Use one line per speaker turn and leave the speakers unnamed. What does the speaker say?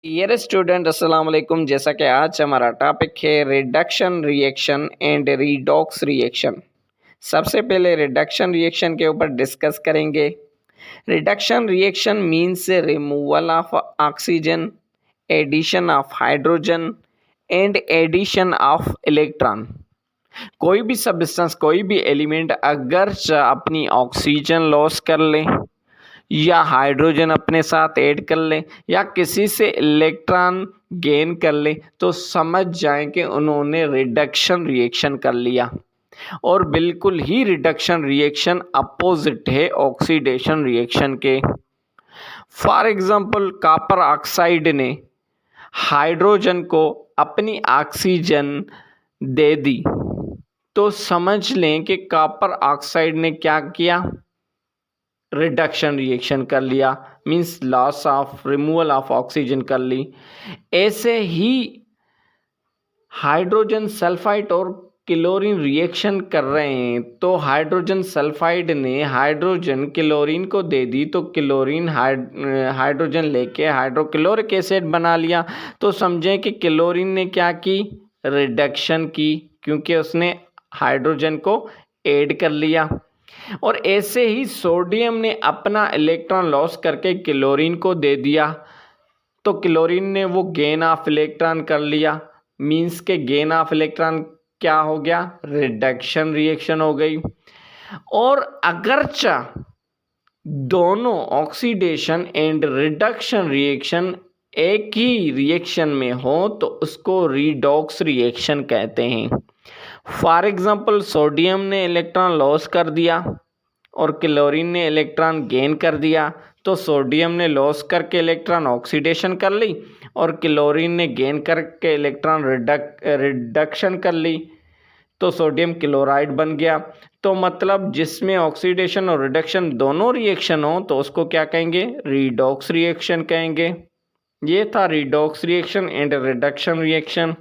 Dear student अस्सलाम वालेकुम। जैसा कि आज हमारा टॉपिक है reduction reaction and redox reaction. सबसे पहले रिडक्शन रिएक्शन के ऊपर डिस्कस करेंगे। Reduction reaction means removal of oxygen, addition of hydrogen and addition of electron. कोई भी सब्सटेंस, कोई भी एलिमेंट अगर अपनी ऑक्सीजन लॉस कर ले या हाइड्रोजन अपने साथ ऐड कर ले या किसी से इलेक्ट्रॉन गेन कर ले तो समझ जाएं कि उन्होंने रिडक्शन रिएक्शन कर लिया। और बिल्कुल ही रिडक्शन रिएक्शन अपोजिट है ऑक्सीडेशन रिएक्शन के। फॉर एग्जांपल कॉपर ऑक्साइड ने हाइड्रोजन को अपनी ऑक्सीजन दे दी तो समझ लें कि कॉपर ऑक्साइड ने क्या किया, रिडक्शन रिएक्शन कर लिया, means loss of removal of oxygen कर ली। ऐसे ही हाइड्रोजन सल्फाइड और क्लोरीन रिएक्शन कर रहे हैं तो हाइड्रोजन सल्फाइड ने हाइड्रोजन क्लोरीन को दे दी तो क्लोरीन हाइड्रोजन लेके हाइड्रोक्लोरिक एसिड बना लिया। तो समझें कि क्लोरीन ने क्या की, रिडक्शन की, क्योंकि उसने हाइड्रोजन को ऐड कर लिया। और ऐसे ही सोडियम ने अपना इलेक्ट्रॉन लॉस करके क्लोरीन को दे दिया तो क्लोरीन ने वो गेन ऑफ इलेक्ट्रॉन कर लिया, मींस के गेन ऑफ इलेक्ट्रॉन क्या हो गया, रिडक्शन रिएक्शन हो गई। और अगरचा दोनों ऑक्सीडेशन एंड रिडक्शन रिएक्शन एक ही रिएक्शन में हो तो उसको रीडॉक्स रिएक्शन कहते हैं। फॉर एग्जांपल सोडियम ने इलेक्ट्रॉन लॉस कर दिया और क्लोरीन ने इलेक्ट्रॉन गेन कर दिया तो सोडियम ने लॉस करके इलेक्ट्रॉन ऑक्सीडेशन कर ली और क्लोरीन ने गेन करके इलेक्ट्रॉन रिडक्शन कर ली तो सोडियम क्लोराइड बन गया। तो मतलब जिसमें ऑक्सीडेशन और रिडक्शन दोनों रिएक्शन हो तो उसको क्या कहेंगे, रीडॉक्स रिएक्शन कहेंगे। ये था redox reaction and reduction reaction.